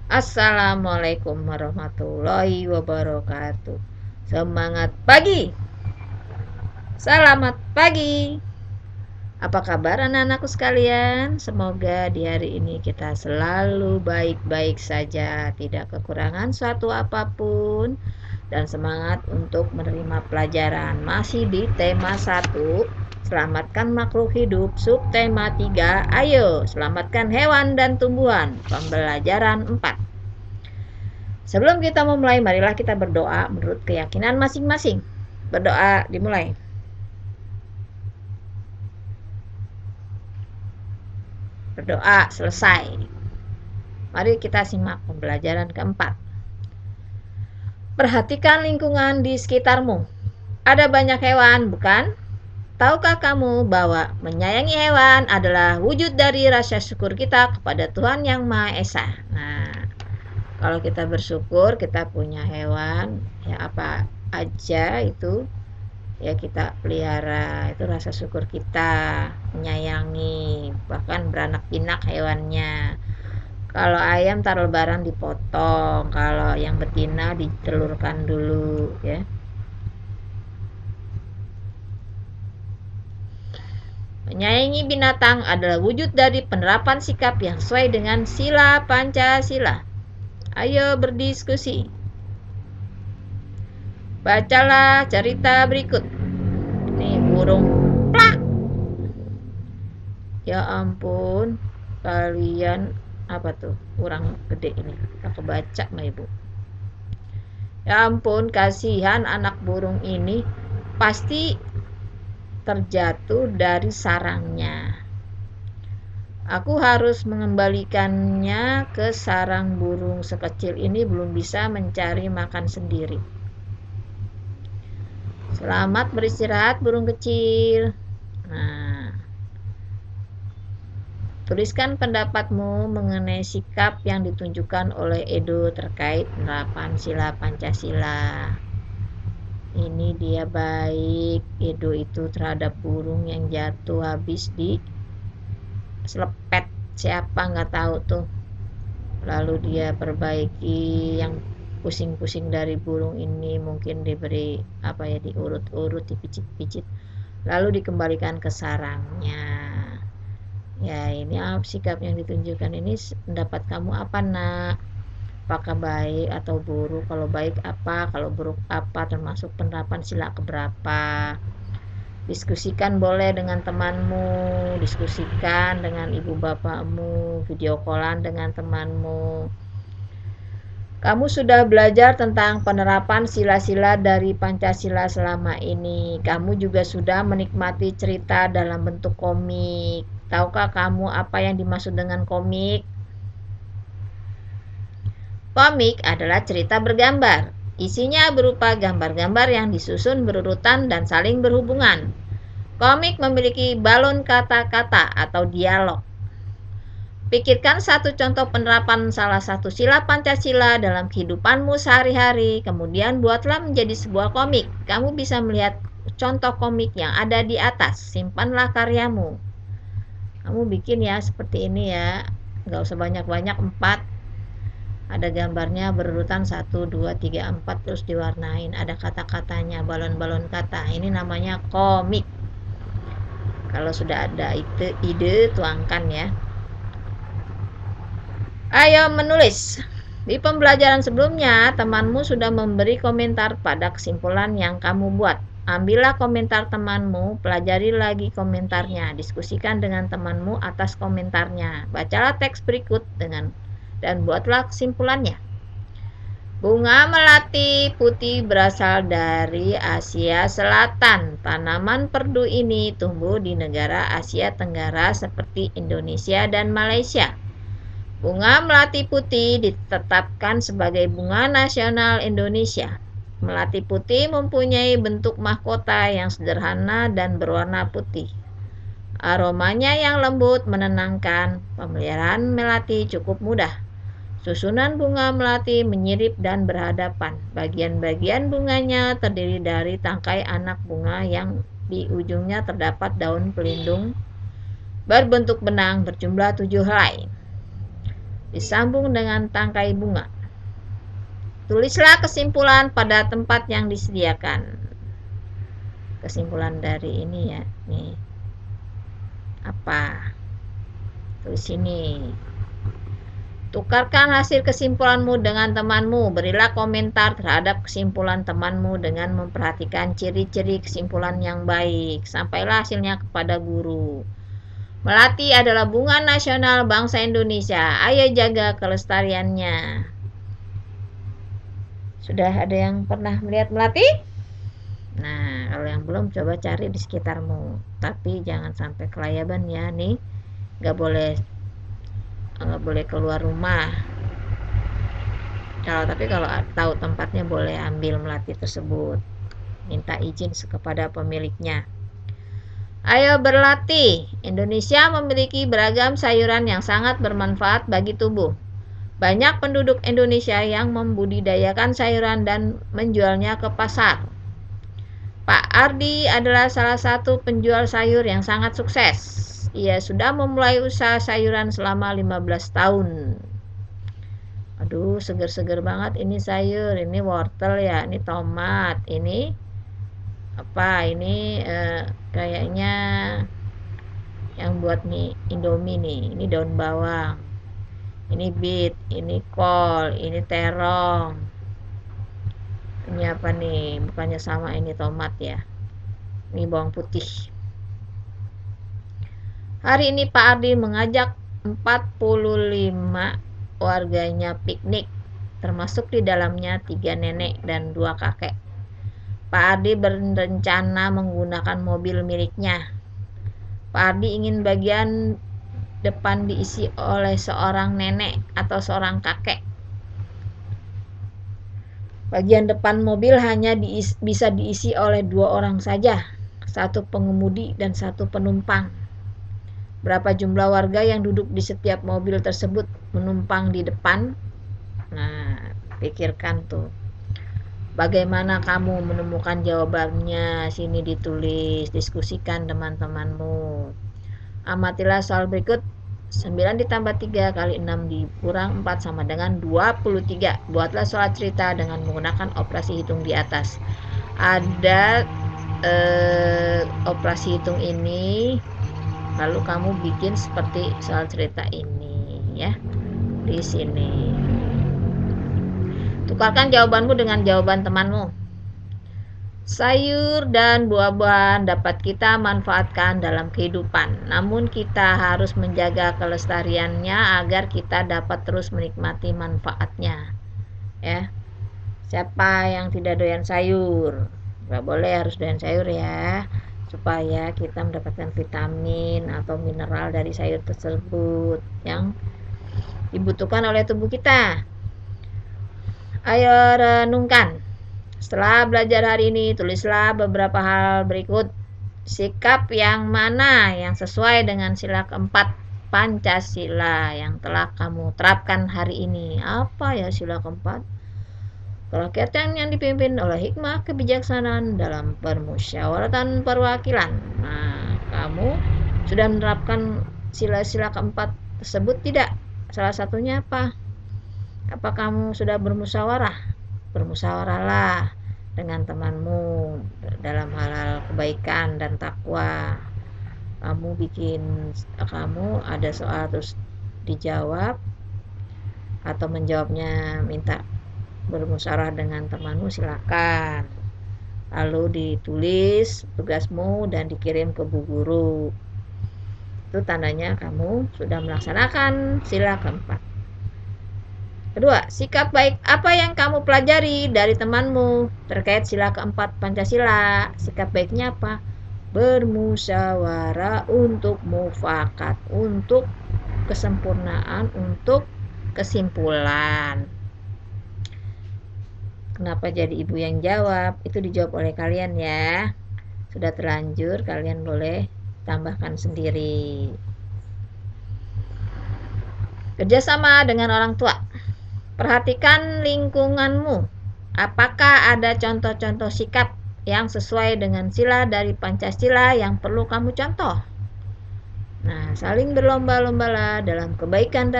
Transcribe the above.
Assalamualaikum warahmatullahi wabarakatuh. Semangat pagi. Selamat pagi. Apa kabar anak-anakku sekalian? Semoga di hari ini kita selalu baik-baik saja, tidak kekurangan suatu apapun, dan semangat untuk menerima pelajaran. Masih di tema 1, selamatkan makhluk hidup. Subtema 3, ayo selamatkan hewan dan tumbuhan. Pembelajaran 4. Sebelum kita memulai, marilah kita berdoa menurut keyakinan masing-masing. Berdoa dimulai. Berdoa selesai. Mari kita simak pembelajaran keempat. Perhatikan lingkungan di sekitarmu. Ada banyak hewan, bukan? Tahukah kamu bahwa menyayangi hewan adalah wujud dari rasa syukur kita kepada Tuhan Yang Maha Esa? Nah, kalau kita bersyukur kita punya hewan, ya apa aja itu ya kita pelihara, itu rasa syukur kita, menyayangi, bahkan beranak pinak hewannya. Kalau ayam taruh lebaran dipotong, kalau yang betina ditelurkan dulu ya. Menyayangi binatang adalah wujud dari penerapan sikap yang sesuai dengan sila Pancasila. Ayo berdiskusi. Bacalah cerita berikut. Nih burung plak. Ya ampun, kalian apa tuh? Kurang gede ini. Tak kebaca sama ibu. Ya ampun, kasihan anak burung ini pasti terjatuh dari sarangnya. Aku harus mengembalikannya ke sarang burung sekecil ini, belum bisa mencari makan sendiri. Selamat beristirahat burung kecil. Nah, tuliskan pendapatmu mengenai sikap yang ditunjukkan oleh Edo terkait penerapan sila Pancasila. Ini dia baik Edo itu terhadap burung yang jatuh habis di selepet siapa nggak tahu tuh, lalu dia perbaiki yang pusing-pusing dari burung ini, mungkin diberi apa ya, diurut-urut, dipicit-picit, lalu dikembalikan ke sarangnya. Ya ini sikap yang ditunjukkan ini, pendapat kamu apa nak? Apakah baik atau buruk? Kalau baik apa, kalau buruk apa, termasuk penerapan sila keberapa? Diskusikan boleh dengan temanmu, diskusikan dengan ibu bapakmu, video callan dengan temanmu. Kamu sudah belajar tentang penerapan sila-sila dari Pancasila selama ini. Kamu juga sudah menikmati cerita dalam bentuk komik. Tahukah kamu apa yang dimaksud dengan komik? Komik adalah cerita bergambar. Isinya berupa gambar-gambar yang disusun berurutan dan saling berhubungan. Komik memiliki balon kata-kata atau dialog. Pikirkan satu contoh penerapan salah satu sila Pancasila dalam kehidupanmu sehari-hari, kemudian buatlah menjadi sebuah komik. Kamu bisa melihat contoh komik yang ada di atas. Simpanlah karyamu. Kamu bikin ya seperti ini ya, nggak usah banyak-banyak, 4. Ada gambarnya berurutan 1, 2, 3, 4, terus diwarnain. Ada kata-katanya, balon-balon kata. Ini namanya komik. Kalau sudah ada ide, tuangkan ya. Ayo menulis. Di pembelajaran sebelumnya, temanmu sudah memberi komentar pada kesimpulan yang kamu buat. Ambillah komentar temanmu, pelajari lagi komentarnya, diskusikan dengan temanmu atas komentarnya. Bacalah teks berikut dan buatlah kesimpulannya. Bunga melati putih berasal dari Asia Selatan. Tanaman perdu ini tumbuh di negara Asia Tenggara seperti Indonesia dan Malaysia. Bunga melati putih ditetapkan sebagai bunga nasional Indonesia. Melati putih mempunyai bentuk mahkota yang sederhana dan berwarna putih. Aromanya yang lembut menenangkan. Pemeliharaan melati cukup mudah. Susunan bunga melati menyirip dan berhadapan. Bagian-bagian bunganya terdiri dari tangkai anak bunga yang di ujungnya terdapat daun pelindung berbentuk benang berjumlah 7 helai. disambung dengan tangkai bunga. Tulislah kesimpulan pada tempat yang disediakan. Kesimpulan dari ini ya, nih. Apa? Tulis sini. Tukarkan hasil kesimpulanmu dengan temanmu. Berilah komentar terhadap kesimpulan temanmu dengan memperhatikan ciri-ciri kesimpulan yang baik. Sampailah hasilnya kepada guru. Melati adalah bunga nasional bangsa Indonesia. Ayo jaga kelestariannya. Sudah ada yang pernah melihat melati? Nah, kalau yang belum, coba cari di sekitarmu. Tapi jangan sampai kelayaban ya, nih. Nggak boleh keluar rumah. Tapi kalau tahu tempatnya boleh ambil melati tersebut. Minta izin kepada pemiliknya. Ayo berlatih. Indonesia memiliki beragam sayuran yang sangat bermanfaat bagi tubuh. Banyak penduduk Indonesia yang membudidayakan sayuran dan menjualnya ke pasar. Pak Ardi adalah salah satu penjual sayur yang sangat sukses. Ia sudah memulai usaha sayuran selama 15 tahun. Aduh, seger-seger banget ini sayur. Ini wortel ya, ini tomat, ini apa? Ini kayaknya yang buat nih Indomie nih. Ini daun bawang. Ini beet, ini kol, ini terong. Ini apa nih? Bukannya sama ini tomat ya. Ini bawang putih. Hari ini Pak Ardi mengajak 45 warganya piknik, termasuk di dalamnya 3 nenek dan 2 kakek. Pak Ardi berencana menggunakan mobil miliknya. Pak Ardi ingin bagian depan diisi oleh seorang nenek atau seorang kakek. Bagian depan mobil hanya bisa diisi oleh 2 orang saja, 1 pengemudi dan 1 penumpang. Berapa jumlah warga yang duduk di setiap mobil tersebut menumpang di depan? Nah, pikirkan tuh. Bagaimana kamu menemukan jawabannya? Sini ditulis, diskusikan teman-temanmu. Amatilah soal berikut. 9 ditambah 3 kali 6 dikurang 4 sama dengan 23. Buatlah soal cerita dengan menggunakan operasi hitung di atas. Ada operasi hitung ini, lalu kamu bikin seperti soal cerita ini ya. Di sini. Tukarkan jawabanmu dengan jawaban temanmu. Sayur dan buah-buahan dapat kita manfaatkan dalam kehidupan, namun kita harus menjaga kelestariannya agar kita dapat terus menikmati manfaatnya. Ya. Siapa yang tidak doyan sayur? Nggak boleh, harus doyan sayur ya, supaya kita mendapatkan vitamin atau mineral dari sayur tersebut yang dibutuhkan oleh tubuh kita. Ayo renungkan. Setelah belajar hari ini, tulislah beberapa hal berikut. Sikap yang mana yang sesuai dengan sila keempat Pancasila yang telah kamu terapkan hari ini? Apa ya sila keempat? Kerakyatan yang dipimpin oleh hikmah kebijaksanaan dalam permusyawaratan perwakilan. Nah, kamu sudah menerapkan sila-sila keempat tersebut tidak? Salah satunya apa? Apa kamu sudah bermusyawarah? Bermusyawarahlah dengan temanmu dalam hal-hal kebaikan dan takwa. Kamu ada soal terus dijawab atau menjawabnya minta bermusyawarah dengan temanmu, silakan. Lalu ditulis tugasmu dan dikirim ke bu guru. Itu tandanya kamu sudah melaksanakan sila keempat. Kedua, sikap baik apa yang kamu pelajari dari temanmu terkait sila keempat Pancasila? Sikap baiknya apa? Bermusyawarah untuk mufakat, untuk kesempurnaan, untuk kesimpulan. Kenapa jadi ibu yang jawab? Itu dijawab oleh kalian ya. Sudah terlanjur, kalian boleh tambahkan sendiri. Kerjasama dengan orang tua. Perhatikan lingkunganmu. Apakah ada contoh-contoh sikap yang sesuai dengan sila dari Pancasila yang perlu kamu contoh? Nah, saling berlomba-lombalah dalam kebaikan dan